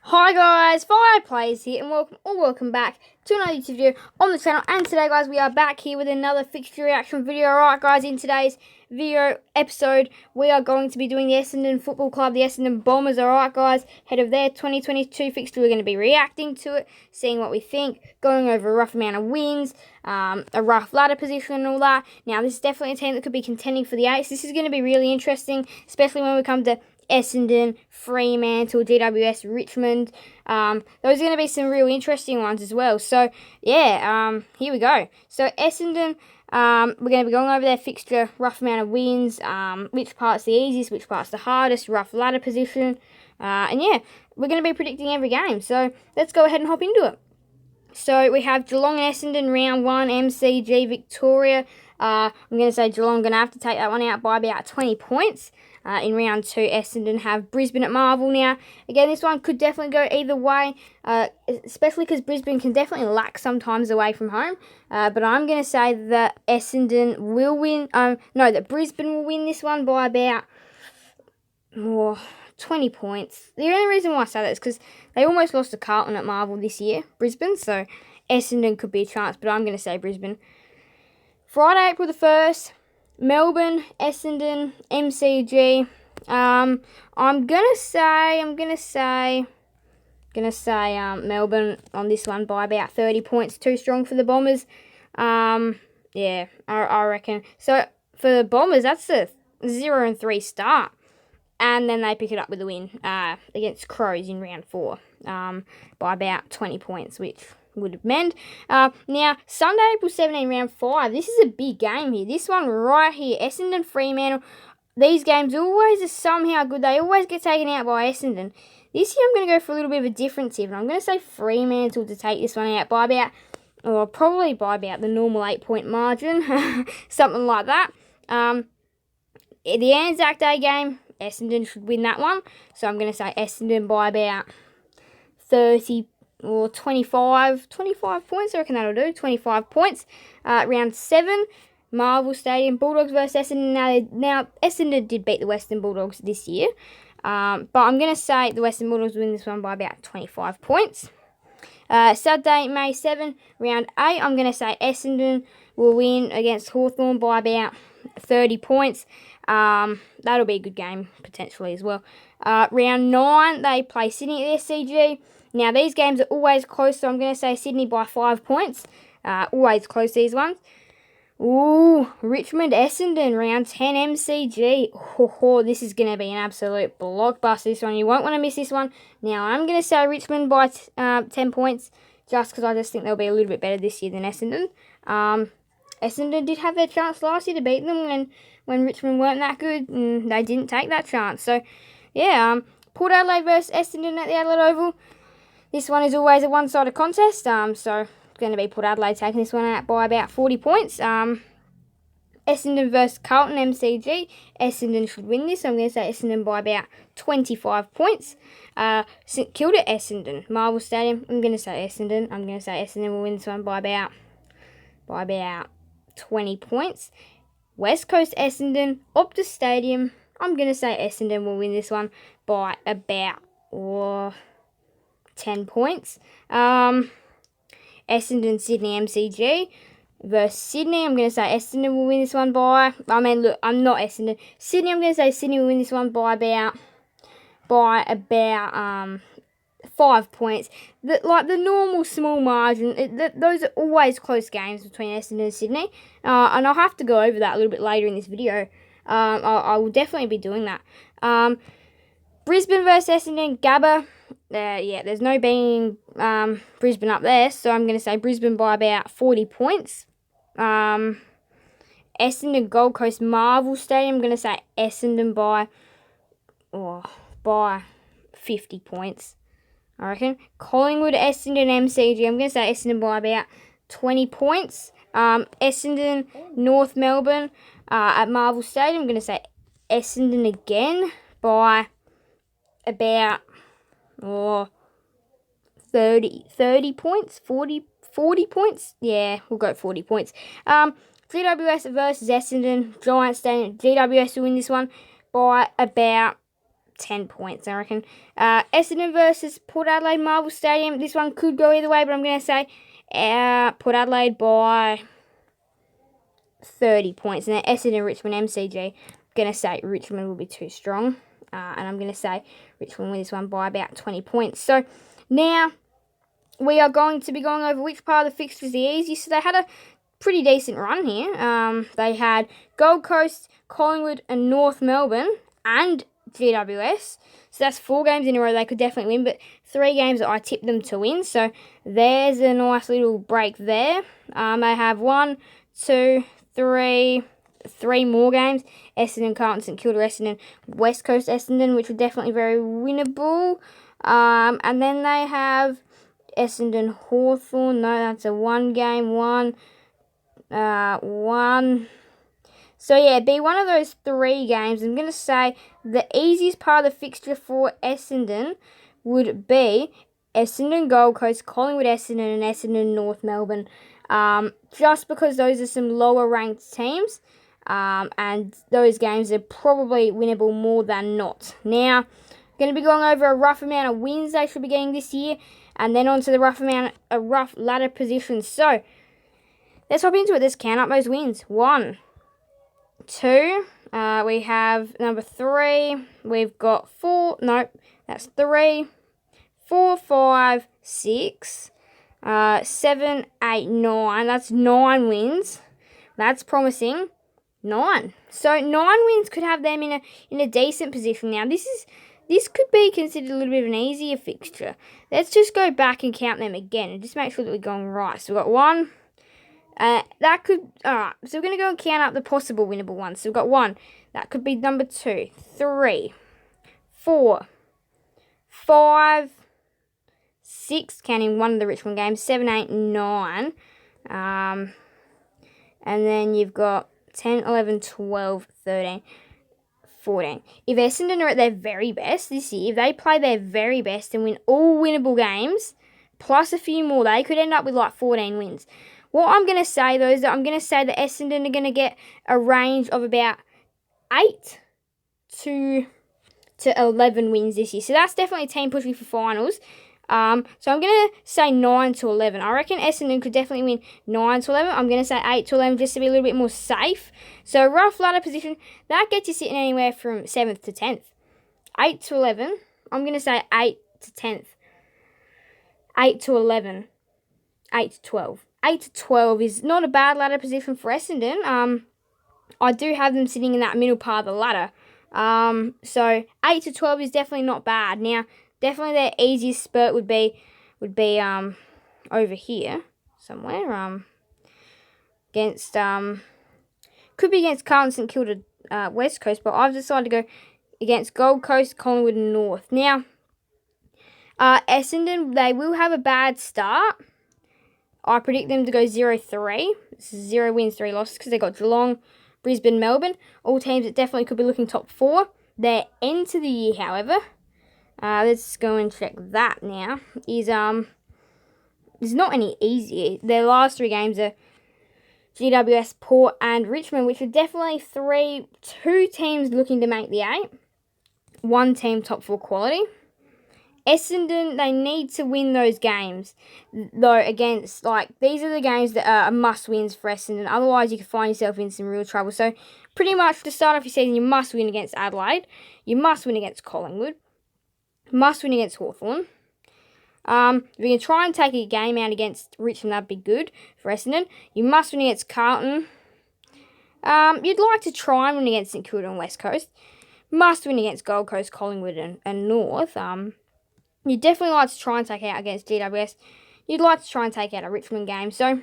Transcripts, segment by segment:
Hi guys, Fire Players here, and welcome back to another YouTube video on the channel. And today, guys, we are back here with another fixture reaction video. Alright, guys, in today's video episode, we are going to be doing the Essendon Football Club, the Essendon Bombers. Alright, guys, ahead of their 2022 fixture, we're going to be reacting to it, seeing what we think, going over a rough amount of wins, a rough ladder position and all that. Now, this is definitely a team that could be contending for the 8s. This is going to be really interesting, especially when we come to Essendon, Fremantle, GWS, Richmond. Those are going to be some real interesting ones as well. So, yeah, here we go. So, Essendon, we're going to be going over their fixture, rough amount of wins, which part's the easiest, which part's the hardest, rough ladder position. And, yeah, we're going to be predicting every game. So, let's go ahead and hop into it. So, we have Geelong and Essendon, round 1, MCG, Victoria. I'm going to say Geelong going to have to take that one out by about 20 points. In round 2, Essendon have Brisbane at Marvel. Now, again, this one could definitely go either way, especially because Brisbane can definitely lack sometimes away from home. But I'm going to say that Essendon will win. That Brisbane will win this one by about 20 points. The only reason why I say that is because they almost lost to Carlton at Marvel this year, Brisbane. So Essendon could be a chance, but I'm going to say Brisbane. Friday, April the 1st. Melbourne, Essendon, MCG. I'm gonna say Melbourne on this one by about 30 points. Too strong for the Bombers. Yeah, I reckon. So for the Bombers, that's a 0-3 start, and then they pick it up with a win against Crows in round 4 by about 20 points, which would have meant. Now, Sunday, April 17, round 5. This is a big game here. This one right here, Essendon, Fremantle. These games always are somehow good. They always get taken out by Essendon. This year, I'm going to go for a little bit of a difference here. I'm going to say Fremantle to take this one out by about, or probably by about the normal 8-point margin. Something like that. The Anzac Day game, Essendon should win that one. So I'm going to say Essendon by about 30 or 25 points. I reckon that'll do. 25 points. Round 7, Marvel Stadium, Bulldogs versus Essendon. Now, Essendon did beat the Western Bulldogs this year. But I'm going to say the Western Bulldogs win this one by about 25 points. Saturday, May 7, round 8. I'm going to say Essendon will win against Hawthorn by about 30 points. That'll be a good game, potentially, as well. Round 9, they play Sydney at the SCG. Now, these games are always close, so I'm going to say Sydney by 5 points. Always close, these ones. Ooh, Richmond, Essendon, round 10, MCG. This is going to be an absolute blockbuster, this one. You won't want to miss this one. Now, I'm going to say Richmond by 10 points, just because I just think they'll be a little bit better this year than Essendon. Essendon did have their chance last year to beat them when Richmond weren't that good, and they didn't take that chance. So, yeah, Port Adelaide versus Essendon at the Adelaide Oval. This one is always a one-sided contest, so it's going to be Port Adelaide taking this one out by about 40 points. Essendon versus Carlton, MCG. Essendon should win this, so I'm going to say Essendon by about 25 points. St Kilda, Essendon, Marvel Stadium. I'm going to say Essendon. I'm going to say Essendon will win this one by about 20 points. West Coast, Essendon, Optus Stadium. I'm going to say Essendon will win this one by about 10 points. Essendon, Sydney, MCG versus Sydney. I'm going to say Essendon will win this one by... I'm not Essendon. Sydney, I'm going to say Sydney will win this one by about 5 points. Like the normal small margin. Those are always close games between Essendon and Sydney. And I'll have to go over that a little bit later in this video. I will definitely be doing that. Brisbane versus Essendon, Gabba. There's no being Brisbane up there, so I'm going to say Brisbane by about 40 points. Essendon, Gold Coast, Marvel Stadium. I'm going to say Essendon by 50 points, I reckon. Collingwood, Essendon, MCG. I'm going to say Essendon by about 20 points. Essendon, North Melbourne at Marvel Stadium. I'm going to say Essendon again by about 30 points, 40 points. Yeah, we'll go 40 points. GWS versus Essendon, Giant Stadium. GWS will win this one by about 10 points, I reckon. Essendon versus Port Adelaide Marvel Stadium. This one could go either way, but I'm going to say Port Adelaide by 30 points. And then Essendon Richmond MCG, I'm going to say Richmond will be too strong. And I'm going to say Richmond win this one by about 20 points. So now we are going to be going over which part of the fixture is the easiest. So they had a pretty decent run here. They had Gold Coast, Collingwood and North Melbourne and GWS. So that's 4 games in a row they could definitely win, but 3 games that I tipped them to win. So there's a nice little break there. They have 1, 2, 3 more games. Essendon, Carlton, St Kilda, Essendon, West Coast Essendon, which are definitely very winnable. And then they have Essendon, Hawthorn. No, that's a 1 game, 1. So yeah, be one of those 3 games. I'm going to say the easiest part of the fixture for Essendon would be Essendon Gold Coast, Collingwood Essendon and Essendon North Melbourne. Just because those are some lower ranked teams. And those games are probably winnable more than not. Now, I'm going to be going over a rough amount of wins they should be getting this year. And then on to the rough ladder positions. So, let's hop into it. Let's count up those wins. 1, 2, we have number 3, we've got 4, nope, that's 3, 4, 5, 6, 7, 8, 9, that's 9 wins, that's promising, 9, so 9 wins could have them in a decent position. Now this could be considered a little bit of an easier fixture. Let's just go back and count them again and just make sure that we're going right. So we've got 1, that could, alright, so we're going to go and count up the possible winnable ones. So we've got 1, that could be number 2, 3, 4, 5, 6, counting one of the Richmond games, 7, 8, 9, and then you've got 10, 11, 12, 13, 14. If Essendon are at their very best this year, if they play their very best and win all winnable games, plus a few more, they could end up with like 14 wins. What I'm going to say, though, is that I'm going to say that Essendon are going to get a range of about 8 to 11 wins this year. So that's definitely a team pushing for finals. So I'm going to say 9 to 11. I reckon Essendon could definitely win 9 to 11. I'm going to say 8 to 11 just to be a little bit more safe. So rough ladder position, that gets you sitting anywhere from 7th to 10th. 8 to 11, I'm going to say 8 to 10th. 8 to 11. 8 to 12. 8 to 12 is not a bad ladder position for Essendon. I do have them sitting in that middle part of the ladder. So 8 to 12 is definitely not bad. Now, definitely their easiest spurt would be over here somewhere. Against could be against Carlton St Kilda West Coast, but I've decided to go against Gold Coast, Collingwood and North. Now, Essendon, they will have a bad start. I predict them to go 0-3. This is 0 wins, 3 losses because they got Geelong, Brisbane, Melbourne. All teams that definitely could be looking top 4. Their end to the year, however, let's go and check that now, is not any easier. Their last 3 games are GWS, Port and Richmond, which are definitely 2 teams looking to make the 8. 1 team top 4 quality. Essendon, they need to win those games, though, against, these are the games that are must-wins for Essendon. Otherwise, you can find yourself in some real trouble. So, pretty much, to start off your season, you must win against Adelaide. You must win against Collingwood. Must win against Hawthorn. If you can try and take a game out against Richmond, that'd be good for Essendon. You must win against Carlton. You'd like to try and win against St Kilda and West Coast. Must win against Gold Coast, Collingwood and North. You'd definitely like to try and take out against GWS. You'd like to try and take out a Richmond game. So,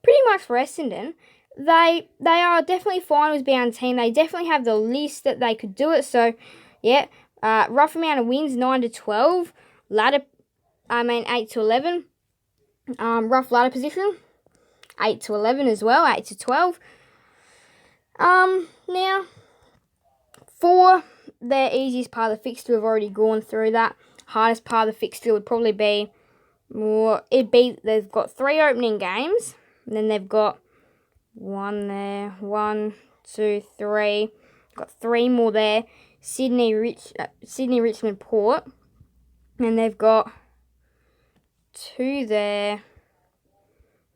pretty much for Essendon, they are definitely a finals-bound team. They definitely have the list that they could do it. So, yeah, rough amount of wins, 9 to 12. 8 to 11. Rough ladder position, 8 to 11 as well, 8 to 12. Now, for their easiest part of the fixture, we've already gone through that. Hardest part of the fixture would probably be they've got 3 opening games, and then they've got 1 there, 1, 2, 3, got 3 more there. Sydney, Richmond, Port. And they've got 2 there.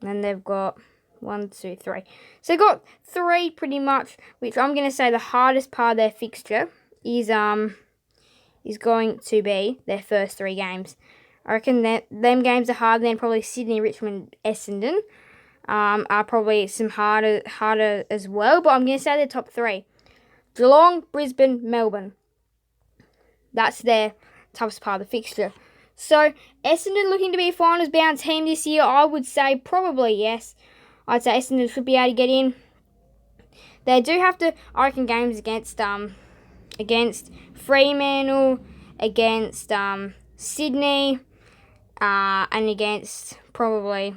And they've got 1, 2, 3. So they've got 3 pretty much, which I'm going to say the hardest part of their fixture is going to be their first 3 games. I reckon that them games are hard. Then probably Sydney, Richmond, Essendon are probably some harder as well. But I'm going to say their top 3. Geelong, Brisbane, Melbourne. That's their toughest part of the fixture. So, Essendon looking to be a finals bound team this year, I would say probably yes. I'd say Essendon should be able to get in. They do have to, I reckon, games against Fremantle, against Sydney, and against probably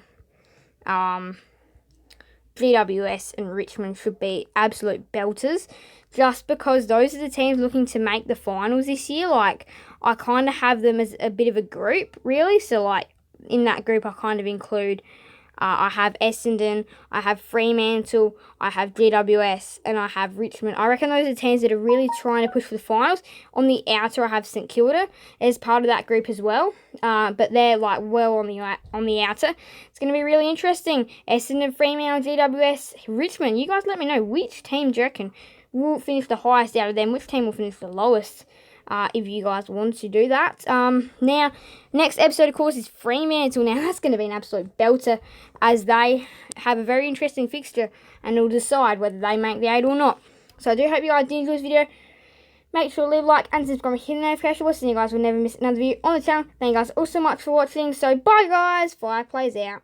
GWS and Richmond should be absolute belters. Just because those are the teams looking to make the finals this year. Like, I kind of have them as a bit of a group, really. So, like, in that group, I kind of include, I have Essendon, I have Fremantle, I have GWS, and I have Richmond. I reckon those are teams that are really trying to push for the finals. On the outer, I have St Kilda as part of that group as well. But they're, like, well on the outer. It's going to be really interesting. Essendon, Fremantle, GWS, Richmond. You guys let me know which team do you reckon will finish the highest out of them, which team will finish the lowest, if you guys want to do that. Now, next episode, of course, is Fremantle. Now, that's going to be an absolute belter, as they have a very interesting fixture, and it'll decide whether they make the 8 or not. So I do hope you guys did enjoy this video. Make sure to leave a like and subscribe and hit the notification bell so you guys will never miss another video on the channel. Thank you guys all so much for watching. So, bye guys. Fire plays out.